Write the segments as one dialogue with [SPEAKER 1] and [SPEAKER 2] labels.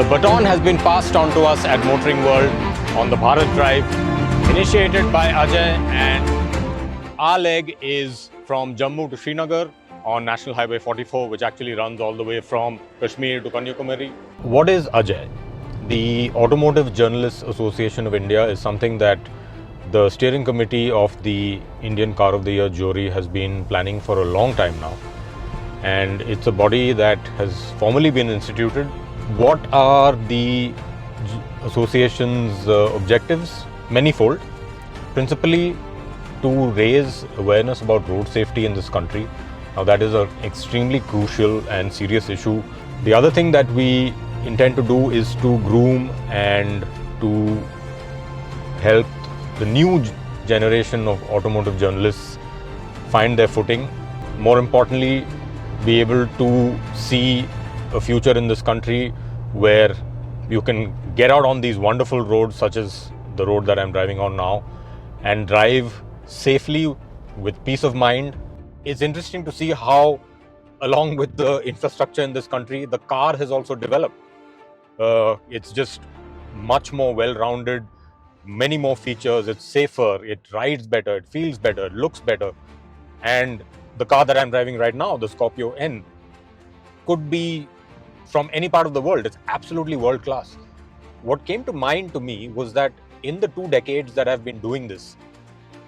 [SPEAKER 1] baton has been passed on to us at Motoring World on the Bharat Drive, initiated by AJAI, and our leg is from Jammu to Srinagar on National Highway 44, which actually runs all the way from Kashmir to Kanyakumari. What is AJAI? The Automotive Journalists Association of India is something that the steering committee of the Indian Car of the Year jury has been planning for a long time now. And it's a body that has formally been instituted. What are the association's objectives? Manifold. Principally, to raise awareness about road safety in this country. Now, that is an extremely crucial and serious issue. The other thing that we intend to do is to groom and to help the new generation of automotive journalists find their footing. More importantly, be able to see a future in this country where you can get out on these wonderful roads, such as the road that I'm driving on now, and drive safely with peace of mind. It's interesting to see how, along with the infrastructure in this country, the car has also developed. It's just much more well-rounded, many more features, it's safer, it rides better, it feels better, it looks better. And the car that I'm driving right now, the Scorpio-N, could be from any part of the world. It's absolutely world class. What came to mind to me was that in the 2 decades that I've been doing this,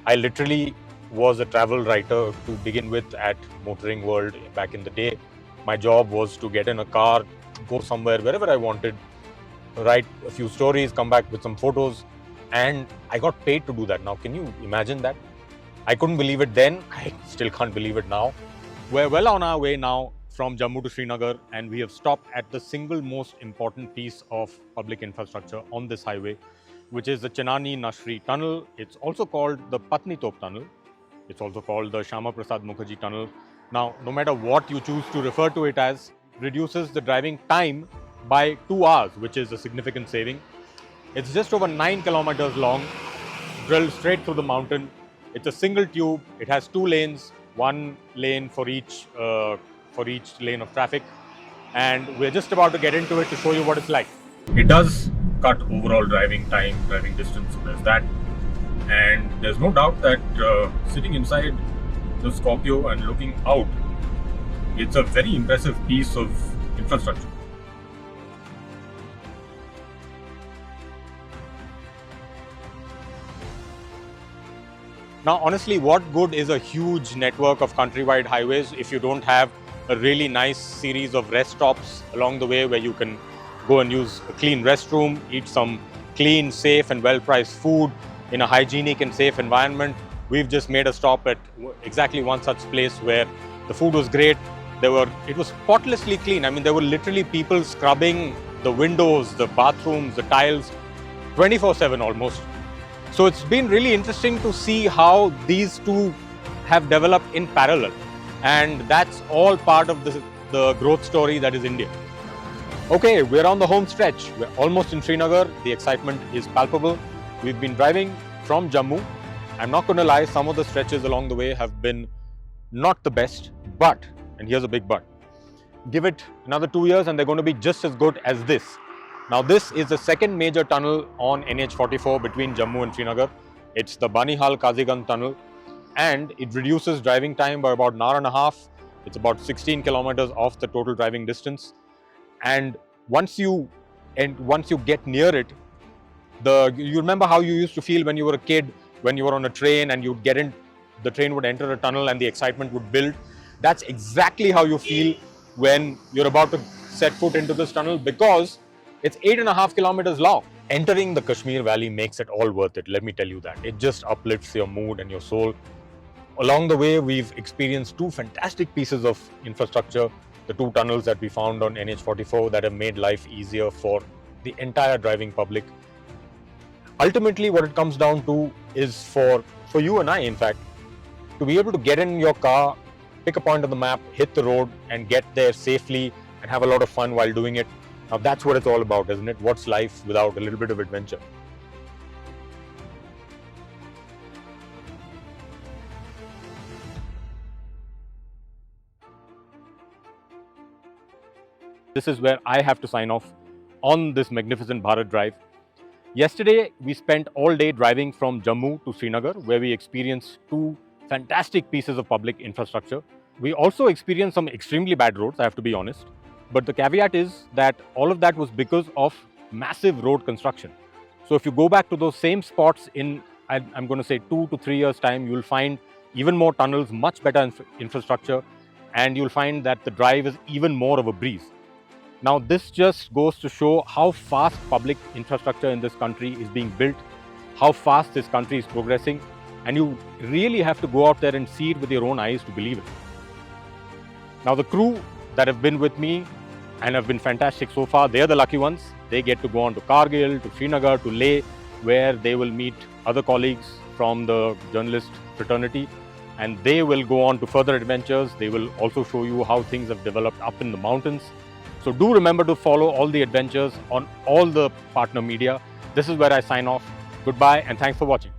[SPEAKER 1] I literally was a travel writer to begin with at Motoring World back in the day. My job was to get in a car, go somewhere, wherever I wanted, write a few stories, come back with some photos, and I got paid to do that. Now, can you imagine that? I couldn't believe it then. I still can't believe it now. We're well on our way now from Jammu to Srinagar, and we have stopped at the single most important piece of public infrastructure on this highway, which is the Chenani-Nashri Tunnel. It's also called the Patnitop Tunnel. It's also called the Shama Prasad Mukherjee Tunnel. Now, no matter what you choose to refer to it as, reduces the driving time by 2 hours, which is a significant saving. It's just over 9 kilometers long, drilled straight through the mountain. It's a single tube. It has 2 lanes, 1 lane for each lane of traffic. And we're just about to get into it to show you what it's like. It does cut overall driving time, driving distance, so there's that. And there's no doubt that sitting inside the Scorpio and looking out, it's a very impressive piece of infrastructure. Now, honestly, what good is a huge network of countrywide highways if you don't have a really nice series of rest stops along the way where you can go and use a clean restroom, eat some clean, safe and well-priced food in a hygienic and safe environment. We've just made a stop at exactly one such place where the food was great. It was spotlessly clean. I mean, there were literally people scrubbing the windows, the bathrooms, the tiles, 24/7 almost. So it's been really interesting to see how these two have developed in parallel. And that's all part of the growth story that is India. Okay, we're on the home stretch. We're almost in Srinagar. The excitement is palpable. We've been driving from Jammu. I'm not going to lie, some of the stretches along the way have been not the best, but, and here's a big but, give it another 2 years and they're going to be just as good as this. Now, this is the second major tunnel on NH44 between Jammu and Srinagar. It's the Banihal-Kaziganj tunnel, and it reduces driving time by about an hour and a half. It's about 16 kilometers off the total driving distance. And once you get near it, you remember how you used to feel when you were a kid, when you were on a train and you'd get in, the train would enter a tunnel and the excitement would build. That's exactly how you feel when you're about to set foot into this tunnel, because it's 8.5 kilometers long. Entering the Kashmir Valley makes it all worth it, let me tell you that. It just uplifts your mood and your soul. Along the way, we've experienced 2 fantastic pieces of infrastructure, the 2 tunnels that we found on NH44 that have made life easier for the entire driving public. Ultimately, what it comes down to is for you and I, in fact, to be able to get in your car, pick a point on the map, hit the road and get there safely and have a lot of fun while doing it. Now, that's what it's all about, isn't it? What's life without a little bit of adventure? This is where I have to sign off. on this magnificent Bharat Drive. Yesterday, we spent all day driving from Jammu to Srinagar, where we experienced two fantastic pieces of public infrastructure. We also experienced some extremely bad roads, I have to be honest. But the caveat is that all of that was because of massive road construction. So if you go back to those same spots in, I'm going to say 2 to 3 years' time, you'll find even more tunnels, much better infrastructure, and you'll find that the drive is even more of a breeze. Now, this just goes to show how fast public infrastructure in this country is being built, how fast this country is progressing, and you really have to go out there and see it with your own eyes to believe it. Now, the crew that have been with me and have been fantastic so far, they're the lucky ones. They get to go on to Kargil, to Srinagar, to Leh, where they will meet other colleagues from the journalist fraternity, and they will go on to further adventures. They will also show you how things have developed up in the mountains. So do remember to follow all the adventures on all the partner media. This is where I sign off. Goodbye and thanks for watching.